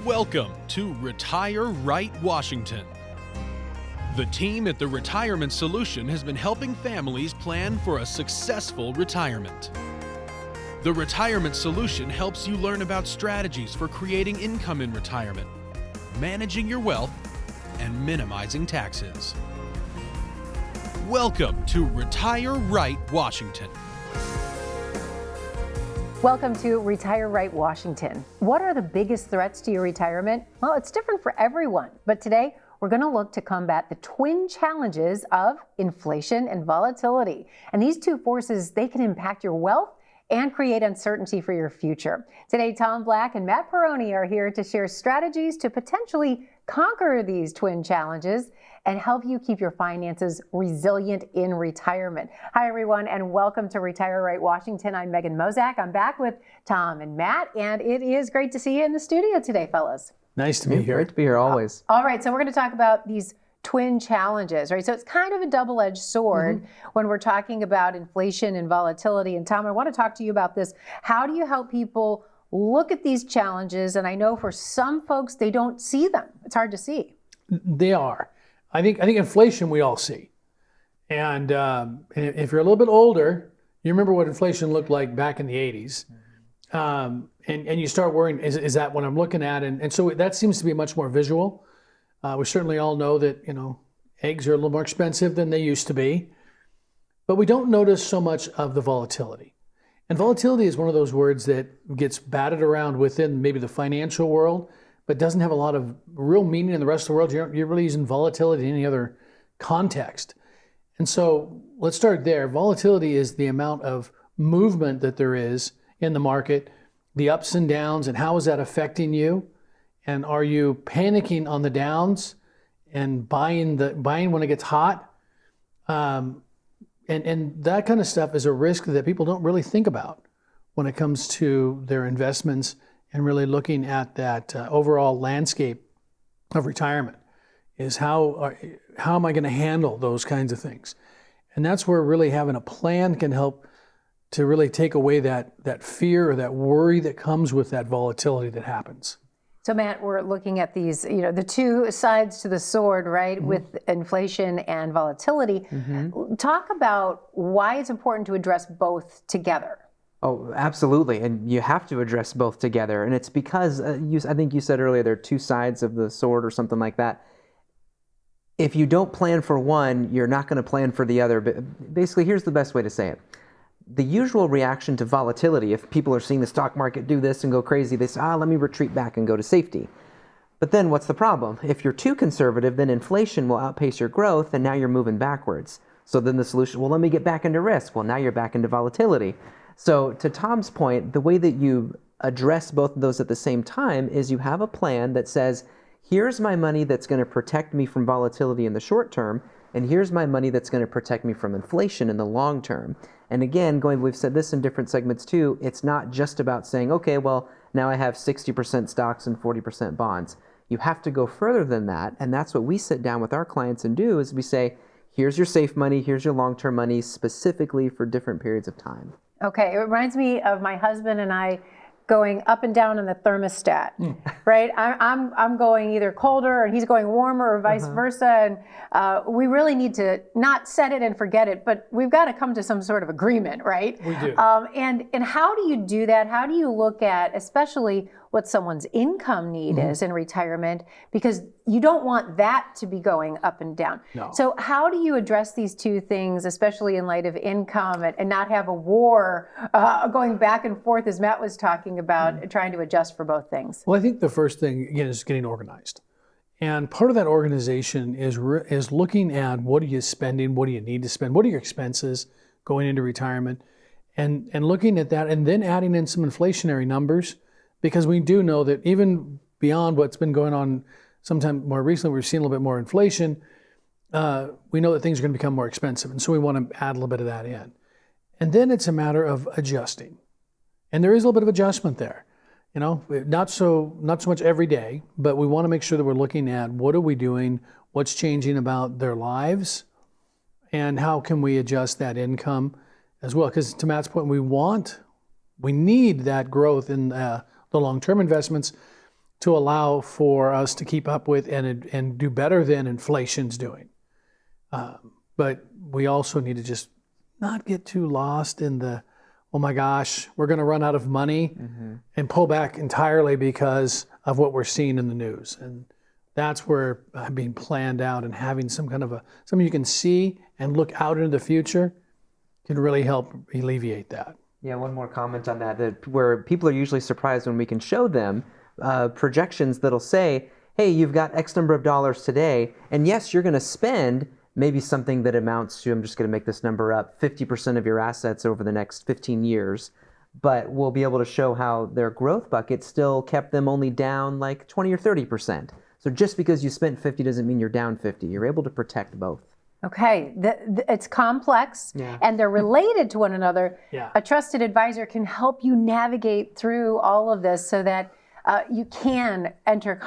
Welcome to Retire Right Washington. The team at the Retirement Solution has been helping families plan for a successful retirement. The Retirement Solution helps you learn about strategies for creating income in retirement, managing your wealth, and minimizing taxes. Welcome to Retire Right Washington. Welcome to Retire Right Washington. What are the biggest threats to your retirement? Well, it's different for everyone, but today we're going to look to combat the twin challenges of inflation and volatility. And these two forces, they can impact your wealth and create uncertainty for your future. Today, Tom Black and Matt Perrone are here to share strategies to potentially conquer these twin challenges and help you keep your finances resilient in retirement. Hi, everyone, and welcome to Retire Right Washington. I'm Megan Mozak. I'm back with Tom and Matt, and it is great to see you in the studio today, fellas. Nice to be here. Great to be here always. All right, so we're going to talk about these twin challenges, right? So it's kind of a double-edged sword when we're talking about inflation and volatility. And Tom, I want to talk to you about this. How do you help people look at these challenges? And I know for some folks, they don't see them. It's hard to see. They are. I think inflation we all see. And if you're a little bit older, you remember what inflation looked like back in the 80s. And you start worrying, is that what I'm looking at? And so that seems to be much more visual. We certainly all know that, eggs are a little more expensive than they used to be, but we don't notice so much of the volatility. And volatility is one of those words that gets batted around within maybe the financial world, but doesn't have a lot of real meaning in the rest of the world. You're really using volatility in any other context. And so let's start there. Volatility is the amount of movement that there is in the market, the ups and downs, and how is that affecting you? And are you panicking on the downs and buying when it gets hot? And that kind of stuff is a risk that people don't really think about when it comes to their investments and really looking at that overall landscape of retirement. Is how am I going to handle those kinds of things? And that's where really having a plan can help to really take away that fear or that worry that comes with that volatility that happens. So Matt, we're looking at these, the two sides to the sword, right, with inflation and volatility. Talk about why it's important to address both together. Oh, absolutely. And you have to address both together. And it's because, I think you said earlier, there are two sides of the sword or something like that. If you don't plan for one, you're not going to plan for the other. But basically, here's the best way to say it. The usual reaction to volatility, if people are seeing the stock market do this and go crazy, they say, let me retreat back and go to safety. But then what's the problem? If you're too conservative, then inflation will outpace your growth, and now you're moving backwards. So then the solution, let me get back into risk. Well, now you're back into volatility. So to Tom's point, the way that you address both of those at the same time is you have a plan that says, here's my money that's going to protect me from volatility in the short term, and here's my money that's going to protect me from inflation in the long term. And again, we've said this in different segments too, it's not just about saying, okay, well, now I have 60% stocks and 40% bonds. You have to go further than that, and that's what we sit down with our clients and do, is we say, here's your safe money, here's your long-term money, specifically for different periods of time. Okay, it reminds me of my husband and I going up and down on the thermostat, right? I'm going either colder and he's going warmer or vice versa. And we really need to not set it and forget it, but we've got to come to some sort of agreement, right? We do. And how do you do that? How do you look at, especially what someone's income need is in retirement, because you don't want that to be going up and down. No. So how do you address these two things, especially in light of income, and not have a war going back and forth, as Matt was talking about, trying to adjust for both things? Well, I think the first thing, again, is getting organized. And part of that organization is looking at what are you spending, what do you need to spend, what are your expenses going into retirement, and looking at that, and then adding in some inflationary numbers, because we do know that even beyond what's been going on sometime more recently, we've seen a little bit more inflation, we know that things are going to become more expensive, and so we want to add a little bit of that in. And then it's a matter of adjusting. And there is a little bit of adjustment there. Not so much every day, but we want to make sure that we're looking at what are we doing, what's changing about their lives, and how can we adjust that income as well. Because to Matt's point, we need that growth in the long-term investments, to allow for us to keep up with and do better than inflation's doing. But we also need to just not get too lost in the, oh my gosh, we're going to run out of money, and pull back entirely because of what we're seeing in the news. And that's where being planned out and having some kind of something you can see and look out into the future can really help alleviate that. Yeah, one more comment on that where people are usually surprised when we can show them projections that'll say, hey, you've got X number of dollars today, and yes, you're going to spend maybe something that amounts to, I'm just going to make this number up, 50% of your assets over the next 15 years. But we'll be able to show how their growth bucket still kept them only down like 20 or 30%. So just because you spent 50 doesn't mean you're down 50. You're able to protect both. Okay, it's complex, and they're related to one another. Yeah. A trusted advisor can help you navigate through all of this so that you can enter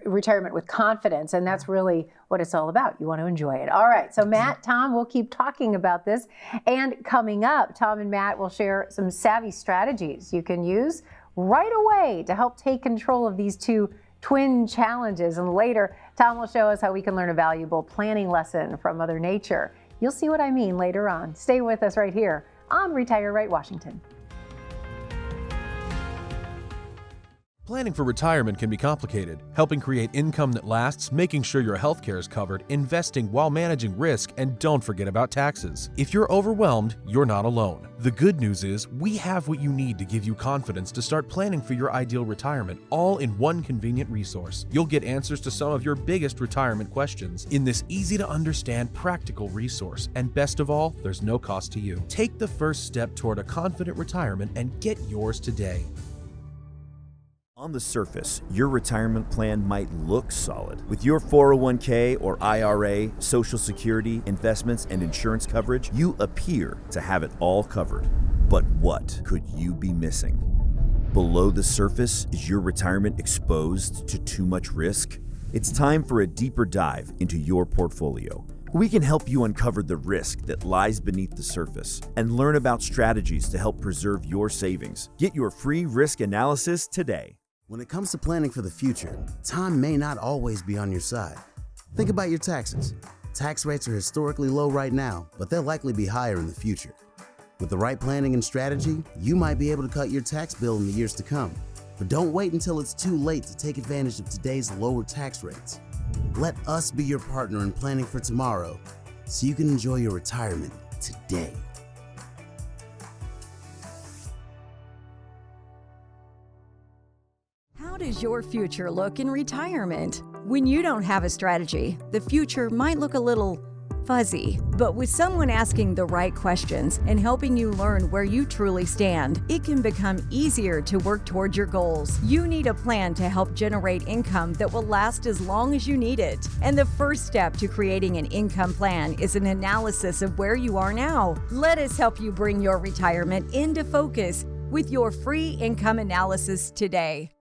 retirement with confidence, and that's really what it's all about. You want to enjoy it. All right, so Matt, Tom, we'll keep talking about this. And coming up, Tom and Matt will share some savvy strategies you can use right away to help take control of these two twin challenges. And later, Tom will show us how we can learn a valuable planning lesson from Mother Nature. You'll see what I mean later on. Stay with us right here on Retire Right Washington. Planning for retirement can be complicated. Helping create income that lasts, making sure your health care is covered, investing while managing risk, and don't forget about taxes. If you're overwhelmed, you're not alone. The good news is we have what you need to give you confidence to start planning for your ideal retirement, all in one convenient resource. You'll get answers to some of your biggest retirement questions in this easy-to-understand, practical resource. And best of all, there's no cost to you. Take the first step toward a confident retirement and get yours today. On the surface, your retirement plan might look solid. With your 401k or IRA, Social Security, investments, and insurance coverage, you appear to have it all covered. But what could you be missing? Below the surface, is your retirement exposed to too much risk? It's time for a deeper dive into your portfolio. We can help you uncover the risk that lies beneath the surface and learn about strategies to help preserve your savings. Get your free risk analysis today. When it comes to planning for the future, time may not always be on your side. Think about your taxes. Tax rates are historically low right now, but they'll likely be higher in the future. With the right planning and strategy, you might be able to cut your tax bill in the years to come. But don't wait until it's too late to take advantage of today's lower tax rates. Let us be your partner in planning for tomorrow so you can enjoy your retirement today. How does your future look in retirement? When you don't have a strategy, the future might look a little fuzzy. But with someone asking the right questions and helping you learn where you truly stand, it can become easier to work towards your goals. You need a plan to help generate income that will last as long as you need it. And the first step to creating an income plan is an analysis of where you are now. Let us help you bring your retirement into focus with your free income analysis today.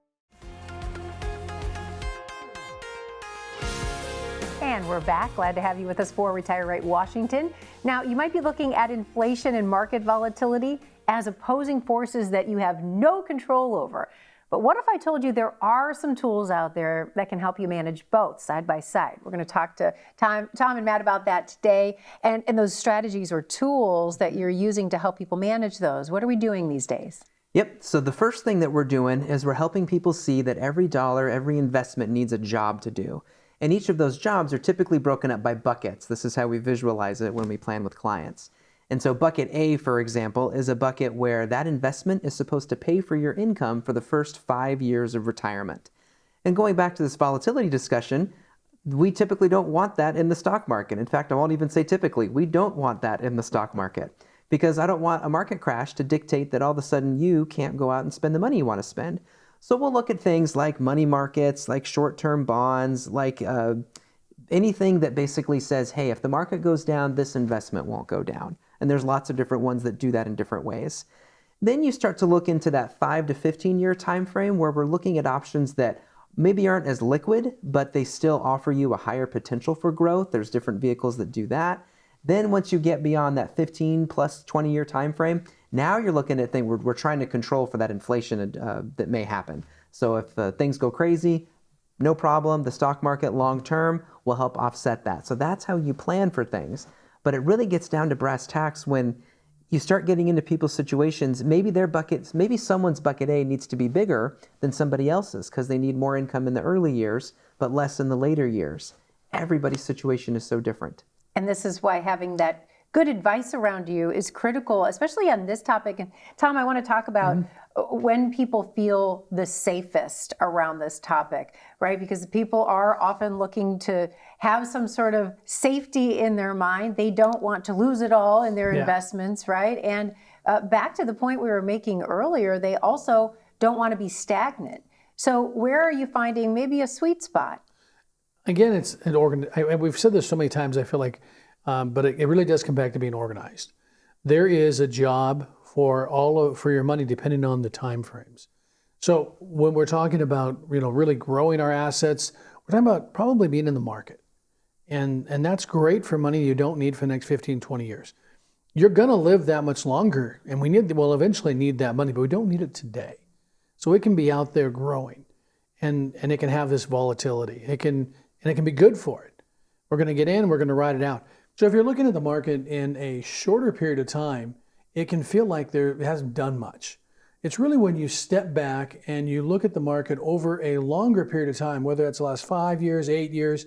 And we're back. Glad to have you with us for Retire Right Washington. Now, you might be looking at inflation and market volatility as opposing forces that you have no control over. But what if I told you there are some tools out there that can help you manage both side by side? We're going to talk to Tom and Matt about that today, and those strategies or tools that you're using to help people manage those. What are we doing these days? Yep. So the first thing that we're doing is we're helping people see that every dollar, every investment needs a job to do. And each of those jobs are typically broken up by buckets. This is how we visualize it when we plan with clients. And so bucket A, for example, is a bucket where that investment is supposed to pay for your income for the first 5 years of retirement. And going back to this volatility discussion, we typically don't want that in the stock market. In fact, I won't even say typically. We don't want that in the stock market because I don't want a market crash to dictate that all of a sudden you can't go out and spend the money you want to spend. So we'll look at things like money markets, like short-term bonds, like anything that basically says, hey, if the market goes down, this investment won't go down. And there's lots of different ones that do that in different ways. Then you start to look into that 5 to 15 year time frame where we're looking at options that maybe aren't as liquid, but they still offer you a higher potential for growth. There's different vehicles that do that. Then once you get beyond that 15 plus 20 year time frame, now you're looking at things we're trying to control for that inflation that may happen. So if things go crazy, no problem. The stock market long term will help offset that. So that's how you plan for things. But it really gets down to brass tacks when you start getting into people's situations. Maybe maybe someone's bucket A needs to be bigger than somebody else's because they need more income in the early years, but less in the later years. Everybody's situation is so different. And this is why having that good advice around you is critical, especially on this topic. And Tom, I want to talk about when people feel the safest around this topic, right? Because people are often looking to have some sort of safety in their mind. They don't want to lose it all in their investments, right? And back to the point we were making earlier, they also don't want to be stagnant. So where are you finding maybe a sweet spot? Again, it's an we've said this so many times, I feel like, but it really does come back to being organized. There is a job for your money depending on the time frames. So when we're talking about really growing our assets, we're talking about probably being in the market. And that's great for money you don't need for the next 15, 20 years. You're going to live that much longer, and we'll eventually need that money, but we don't need it today. So it can be out there growing, and it can have this volatility. It can be good for it. We're going to get in, we're going to ride it out. So if you're looking at the market in a shorter period of time, it can feel like it hasn't done much. It's really when you step back and you look at the market over a longer period of time, whether it's the last 5 years, 8 years,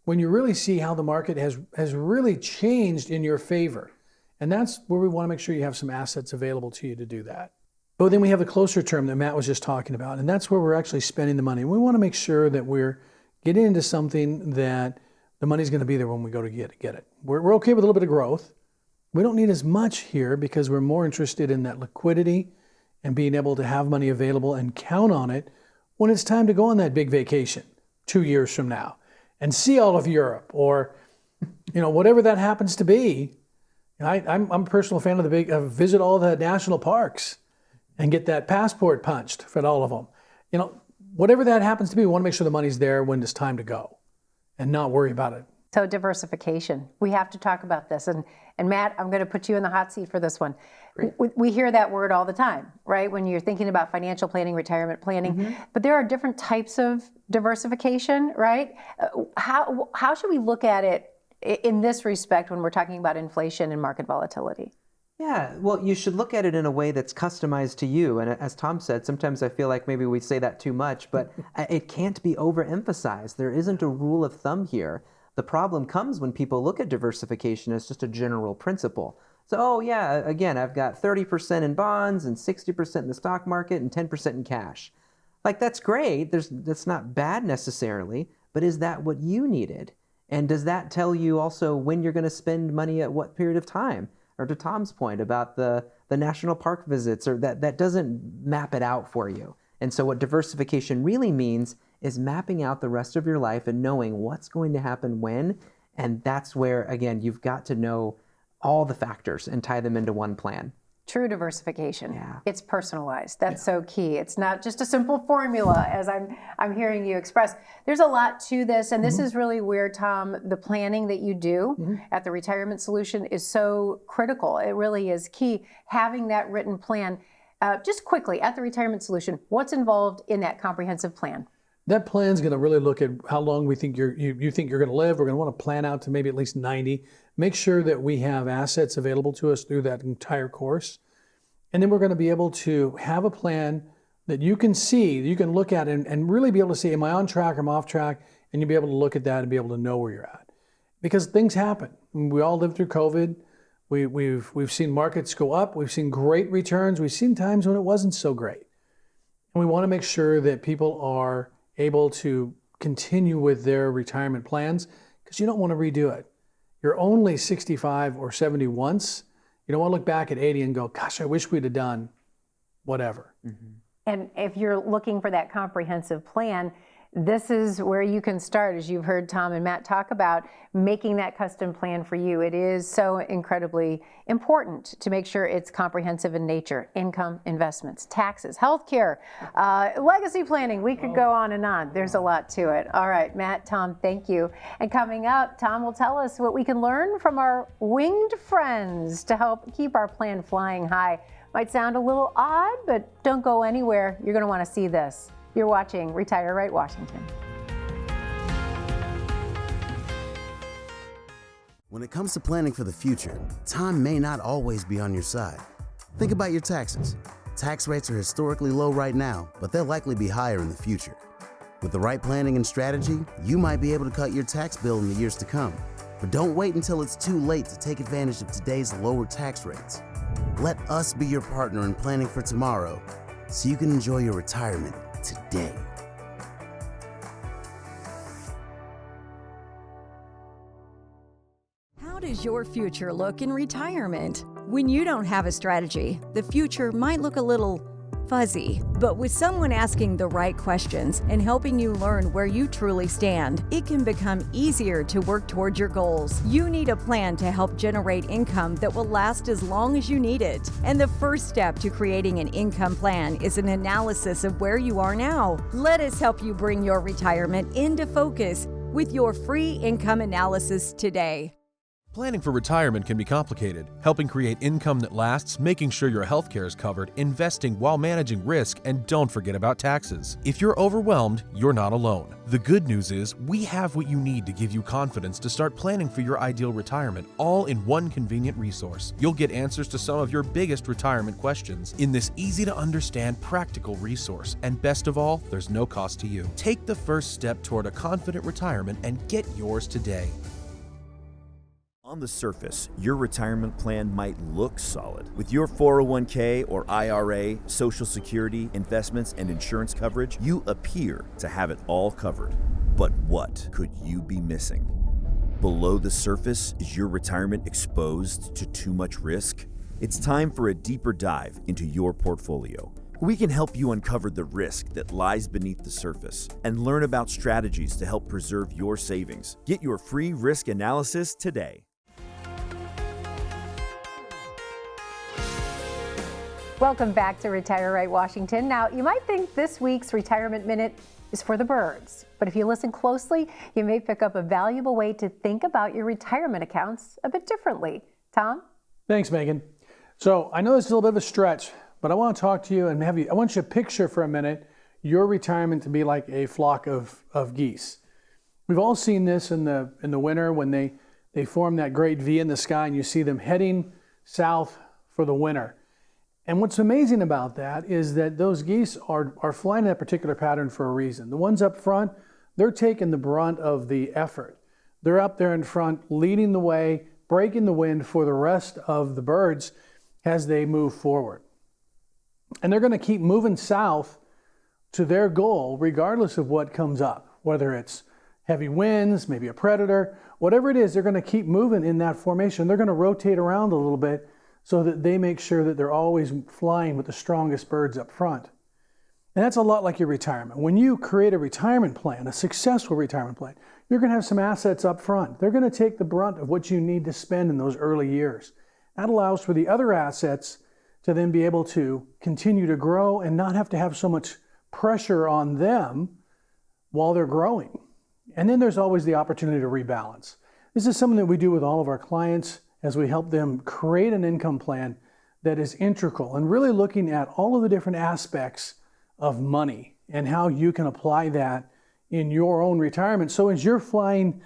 when you really see how the market has really changed in your favor. And that's where we want to make sure you have some assets available to you to do that. But then we have the closer term that Matt was just talking about, and that's where we're actually spending the money. We want to make sure that we're getting into something that the money's going to be there when we go to get it. We're okay with a little bit of growth. We don't need as much here because we're more interested in that liquidity and being able to have money available and count on it when it's time to go on that big vacation 2 years from now and see all of Europe or whatever that happens to be. I'm a personal fan of visit all the national parks and get that passport punched for all of them. Whatever that happens to be, we want to make sure the money's there when it's time to go and not worry about it. So diversification, we have to talk about this. And Matt, I'm going to put you in the hot seat for this one. We hear that word all the time, right? When you're thinking about financial planning, retirement planning, but there are different types of diversification, right? How should we look at it in this respect when we're talking about inflation and market volatility? Yeah, well, you should look at it in a way that's customized to you. And as Tom said, sometimes I feel like maybe we say that too much, but it can't be overemphasized. There isn't a rule of thumb here. The problem comes when people look at diversification as just a general principle. So, again, I've got 30% in bonds and 60% in the stock market and 10% in cash. Like, that's great. That's not bad necessarily, but is that what you needed? And does that tell you also when you're going to spend money at what period of time? Or to Tom's point about the national park visits, or that doesn't map it out for you. And so what diversification really means is mapping out the rest of your life and knowing what's going to happen when. And that's where, again, you've got to know all the factors and tie them into one plan. True diversification. Yeah. It's personalized. That's so key. It's not just a simple formula, as I'm hearing you express. There's a lot to this, and this is really where, Tom, the planning that you do at the Retirement Solution is so critical. It really is key, having that written plan. Just quickly, at the Retirement Solution, what's involved in that comprehensive plan? That plan's going to really look at how long we think you think you're going to live. We're going to want to plan out to maybe at least 90. Make sure that we have assets available to us through that entire course. And then we're going to be able to have a plan that you can see, you can look at and really be able to see, am I on track, am I off track? And you'll be able to look at that and be able to know where you're at. Because things happen. We all lived through COVID. We've seen markets go up. We've seen great returns. We've seen times when it wasn't so great. And we want to make sure that people are able to continue with their retirement plans because you don't want to redo it. You're only 65 or 70 once. You don't want to look back at 80 and go, gosh, I wish we'd have done whatever. And if you're looking for that comprehensive plan, this is where you can start, as you've heard Tom and Matt talk about, making that custom plan for you. It is so incredibly important to make sure it's comprehensive in nature. Income, investments, taxes, healthcare, legacy planning. We could go on and on. There's a lot to it. All right, Matt, Tom, thank you. And coming up, Tom will tell us what we can learn from our winged friends to help keep our plan flying high. Might sound a little odd, but don't go anywhere. You're going to want to see this. You're watching Retire Right Washington. When it comes to planning for the future, time may not always be on your side. Think about your taxes. Tax rates are historically low right now, but they'll likely be higher in the future. With the right planning and strategy, you might be able to cut your tax bill in the years to come. But don't wait until it's too late to take advantage of today's lower tax rates. Let us be your partner in planning for tomorrow so you can enjoy your retirement today. How does your future look in retirement? When you don't have a strategy, the future might look a little fuzzy. But with someone asking the right questions and helping you learn where you truly stand, it can become easier to work toward your goals. You need a plan to help generate income that will last as long as you need it. And the first step to creating an income plan is an analysis of where you are now. Let us help you bring your retirement into focus with your free income analysis today. Planning for retirement can be complicated. Helping create income that lasts, making sure your health care is covered, investing while managing risk, and don't forget about taxes. If you're overwhelmed, you're not alone. The good news is we have what you need to give you confidence to start planning for your ideal retirement, all in one convenient resource. You'll get answers to some of your biggest retirement questions in this easy-to-understand, practical resource. And best of all, there's no cost to you. Take the first step toward a confident retirement and get yours today. On the surface, your retirement plan might look solid. With your 401k or IRA, Social Security, investments, and insurance coverage, you appear to have it all covered. But what could you be missing? Below the surface, is your retirement exposed to too much risk? It's time for a deeper dive into your portfolio. We can help you uncover the risk that lies beneath the surface and learn about strategies to help preserve your savings. Get your free risk analysis today. Welcome back to Retire Right Washington. Now, you might think this week's Retirement Minute is for the birds, but if you listen closely, you may pick up a valuable way to think about your retirement accounts a bit differently. Tom? Thanks, Megan. So I know this is a little bit of a stretch, but I want to talk to you and I want you to picture for a minute your retirement to be like a flock of geese. We've all seen this in the winter when they form that great V in the sky and you see them heading south for the winter. And what's amazing about that is that those geese are flying in that particular pattern for a reason. The ones up front, they're taking the brunt of the effort. They're up there in front, leading the way, breaking the wind for the rest of the birds as they move forward. And they're going to keep moving south to their goal regardless of what comes up, whether it's heavy winds, maybe a predator, whatever it is, they're going to keep moving in that formation. They're going to rotate around a little bit so that they make sure that they're always flying with the strongest birds up front. And that's a lot like your retirement. When you create a retirement plan, a successful retirement plan, you're going to have some assets up front. They're going to take the brunt of what you need to spend in those early years. That allows for the other assets to then be able to continue to grow and not have to have so much pressure on them while they're growing. And then there's always the opportunity to rebalance. This is something that we do with all of our clients as we help them create an income plan that is integral and really looking at all of the different aspects of money and how you can apply that in your own retirement. So as you're flying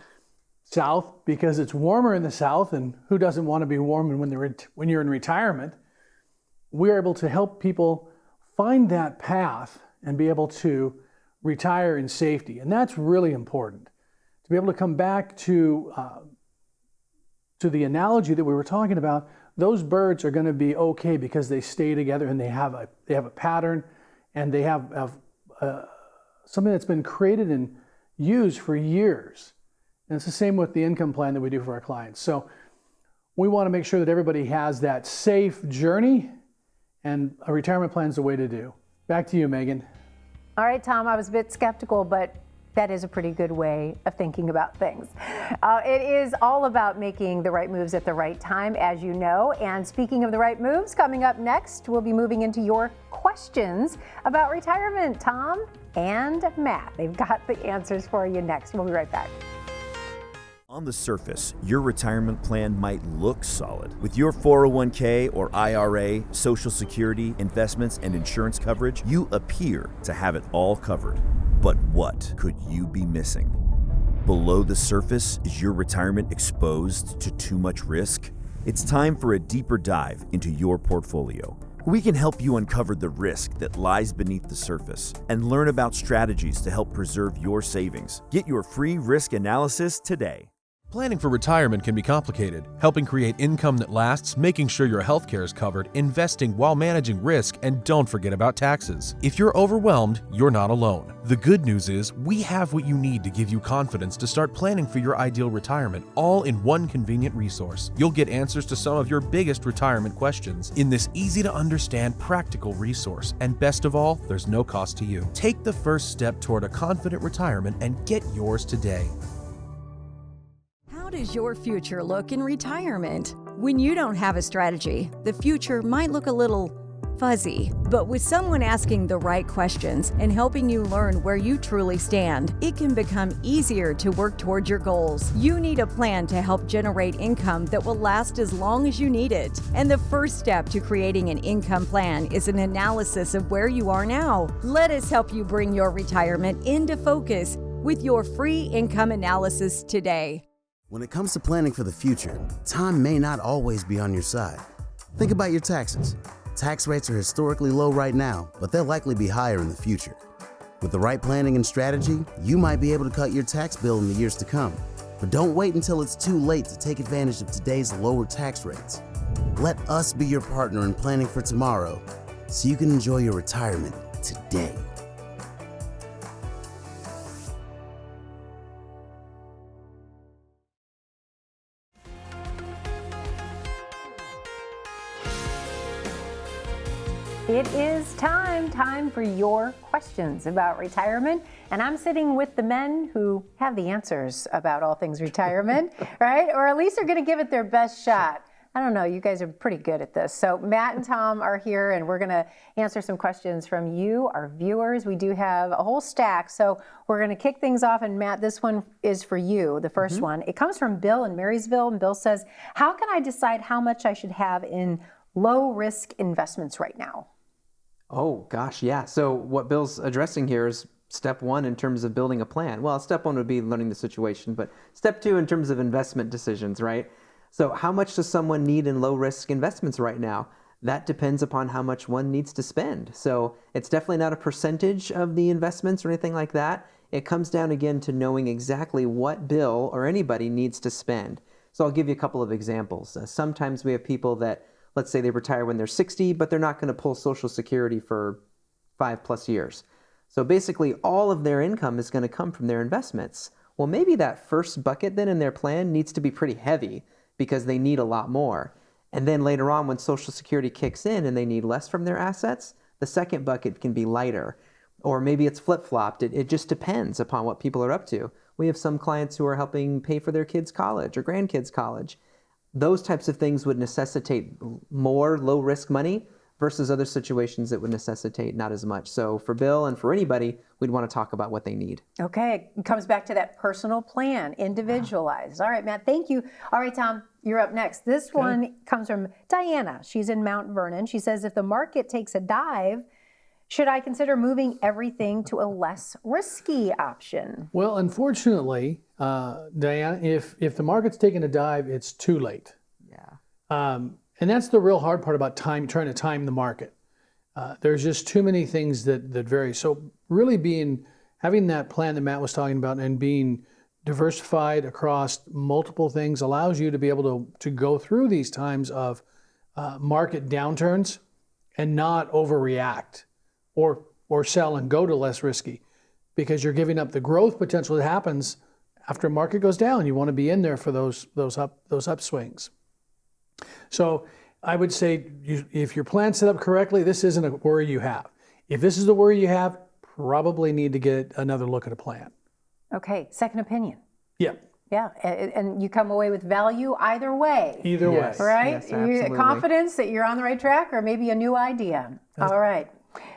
south because it's warmer in the south, and who doesn't want to be warm when you're in retirement, we're able to help people find that path and be able to retire in safety. And that's really important. To be able to come back to the analogy that we were talking about, those birds are going to be okay because they stay together and they have a pattern, and they have something that's been created and used for years. And it's the same with the income plan that we do for our clients. So we want to make sure that everybody has that safe journey, and a retirement plan is the way to do. Back to you, Megan. All right, Tom, I was a bit skeptical, but that is a pretty good way of thinking about things. It is all about making the right moves at the right time, as you know. And speaking of the right moves, coming up next, we'll be moving into your questions about retirement. Tom and Matt, they've got the answers for you next. We'll be right back. On the surface, your retirement plan might look solid. With your 401k or IRA, Social Security, investments, and insurance coverage, you appear to have it all covered. But what could you be missing? Below the surface, is your retirement exposed to too much risk? It's time for a deeper dive into your portfolio. We can help you uncover the risk that lies beneath the surface and learn about strategies to help preserve your savings. Get your free risk analysis today. Planning for retirement can be complicated. Helping create income that lasts, making sure your healthcare is covered, investing while managing risk, and don't forget about taxes. If you're overwhelmed, you're not alone. The good news is we have what you need to give you confidence to start planning for your ideal retirement, all in one convenient resource. You'll get answers to some of your biggest retirement questions in this easy-to-understand, practical resource. And best of all, there's no cost to you. Take the first step toward a confident retirement and get yours today. How does your future look in retirement? When you don't have a strategy, the future might look a little fuzzy. But with someone asking the right questions and helping you learn where you truly stand, it can become easier to work towards your goals. You need a plan to help generate income that will last as long as you need it. And the first step to creating an income plan is an analysis of where you are now. Let us help you bring your retirement into focus with your free income analysis today. When it comes to planning for the future, time may not always be on your side. Think about your taxes. Tax rates are historically low right now, but they'll likely be higher in the future. With the right planning and strategy, you might be able to cut your tax bill in the years to come. But don't wait until it's too late to take advantage of today's lower tax rates. Let us be your partner in planning for tomorrow, so you can enjoy your retirement today. It is time for your questions about retirement. And I'm sitting with the men who have the answers about all things retirement, right? Or at least are going to give it their best shot. I don't know, you guys are pretty good at this. So Matt and Tom are here, and we're going to answer some questions from you, our viewers. We do have a whole stack, so we're going to kick things off. And Matt, this one is for you, the first one. It comes from Bill in Marysville, and Bill says, how can I decide how much I should have in low-risk investments right now? Oh, gosh, yeah. So what Bill's addressing here is step one in terms of building a plan. Well, step one would be learning the situation, but step two in terms of investment decisions, right? So how much does someone need in low-risk investments right now? That depends upon how much one needs to spend. So it's definitely not a percentage of the investments or anything like that. It comes down again to knowing exactly what Bill or anybody needs to spend. So I'll give you a couple of examples. Sometimes we have people that, let's say they retire when they're 60, but they're not going to pull Social Security for 5+ years. So basically all of their income is going to come from their investments. Well, maybe that first bucket then in their plan needs to be pretty heavy because they need a lot more. And then later on when Social Security kicks in and they need less from their assets, the second bucket can be lighter. Or maybe it's flip-flopped. It just depends upon what people are up to. We have some clients who are helping pay for their kids' college or grandkids' college. Those types of things would necessitate more low-risk money versus other situations that would necessitate not as much. So for Bill and for anybody, we'd want to talk about what they need. Okay, it comes back to that personal plan, individualized. All right, Matt, thank you. All right, Tom, you're up next. This one comes from Diana. She's in Mount Vernon. She says, if the market takes a dive, should I consider moving everything to a less risky option? Well, unfortunately, Diana, if the market's taking a dive, it's too late. Yeah. And that's the real hard part about trying to time the market. There's just too many things that vary. So really having that plan that Matt was talking about and being diversified across multiple things allows you to be able to go through these times of market downturns and not overreact or sell and go to less risky, because you're giving up the growth potential that happens after a market goes down. You want to be in there for those upswings. So I would say if your plan's set up correctly, this isn't a worry you have. If this is the worry you have, probably need to get another look at a plan. Okay, second opinion. Yeah. Yeah, and you come away with value either way. Either way. Right? Yes, Confidence that you're on the right track, or maybe a new idea. All right.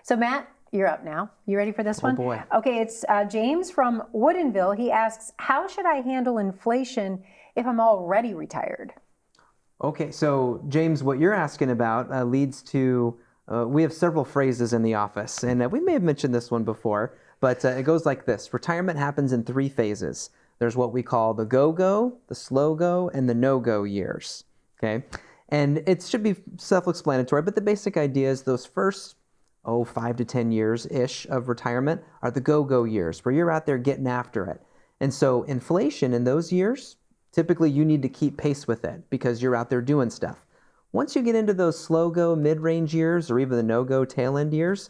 So Matt, you're up now. You ready for this one? Oh boy. Okay, it's James from Woodinville. He asks, how should I handle inflation if I'm already retired? Okay, so James, what you're asking about leads to, we have several phrases in the office, and we may have mentioned this one before, but it goes like this. Retirement happens in 3 phases. There's what we call the go-go, the slow-go, and the no-go years, okay? And it should be self-explanatory, but the basic idea is those first 5 to 10 years-ish of retirement are the go-go years, where you're out there getting after it. And so inflation in those years, typically you need to keep pace with it because you're out there doing stuff. Once you get into those slow-go mid-range years or even the no-go tail-end years,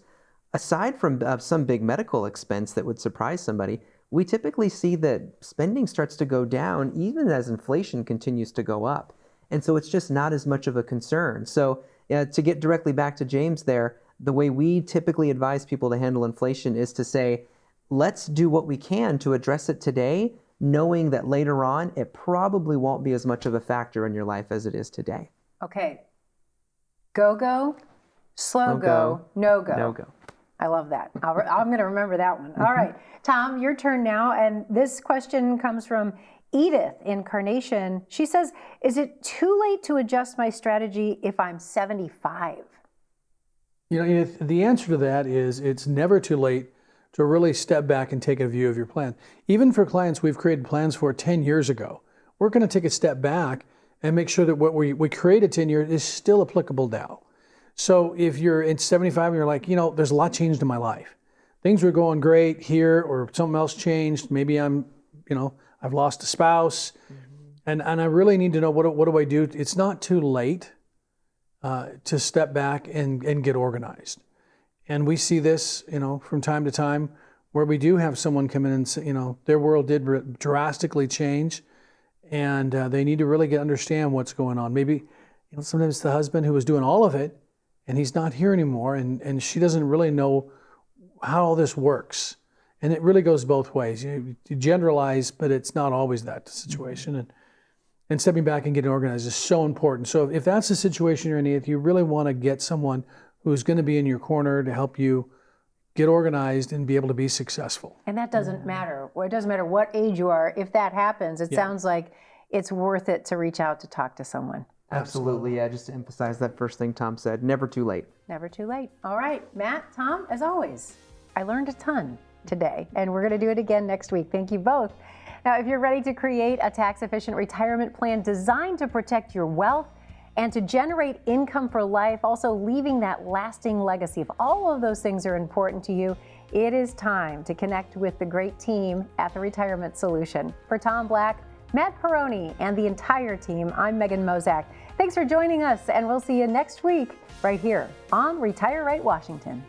aside from some big medical expense that would surprise somebody, we typically see that spending starts to go down even as inflation continues to go up. And so it's just not as much of a concern. So to get directly back to James there, the way we typically advise people to handle inflation is to say, let's do what we can to address it today, knowing that later on it probably won't be as much of a factor in your life as it is today. Okay. Go-go, slow-go, no-go. No-go. I love that. I'm going to remember that one. All right. Tom, your turn now. And this question comes from Edith in Carnation. She says, is it too late to adjust my strategy if I'm 75? You know, Edith, the answer to that is it's never too late to really step back and take a view of your plan. Even for clients we've created plans for 10 years ago, we're going to take a step back and make sure that what we created 10 years is still applicable now. So if you're at 75 and you're like, you know, there's a lot changed in my life. Things were going great here or something else changed. Maybe I'm, you know, I've lost a spouse and I really need to know what do I do? It's not too late to step back and get organized. And we see this, you know, from time to time where we do have someone come in and say, you know, their world did drastically change and they need to really understand what's going on. Maybe, you know, sometimes the husband who was doing all of it and he's not here anymore and she doesn't really know how all this works. And it really goes both ways. You generalize, but it's not always that situation. And stepping back and getting organized is so important. So if that's the situation you're in, if you really want to get someone who's going to be in your corner to help you get organized and be able to be successful. And that doesn't matter. It doesn't matter what age you are. If that happens, it sounds like it's worth it to reach out to talk to someone. Absolutely. Yeah, just to emphasize that first thing Tom said, never too late. Never too late. All right, Matt, Tom, as always, I learned a ton today, and we're going to do it again next week. Thank you both. Now, if you're ready to create a tax-efficient retirement plan designed to protect your wealth and to generate income for life, also leaving that lasting legacy, if all of those things are important to you, it is time to connect with the great team at the Retirement Solution. For Tom Black, Matt Perrone, and the entire team, I'm Megan Mozak. Thanks for joining us, and we'll see you next week right here on Retire Right Washington.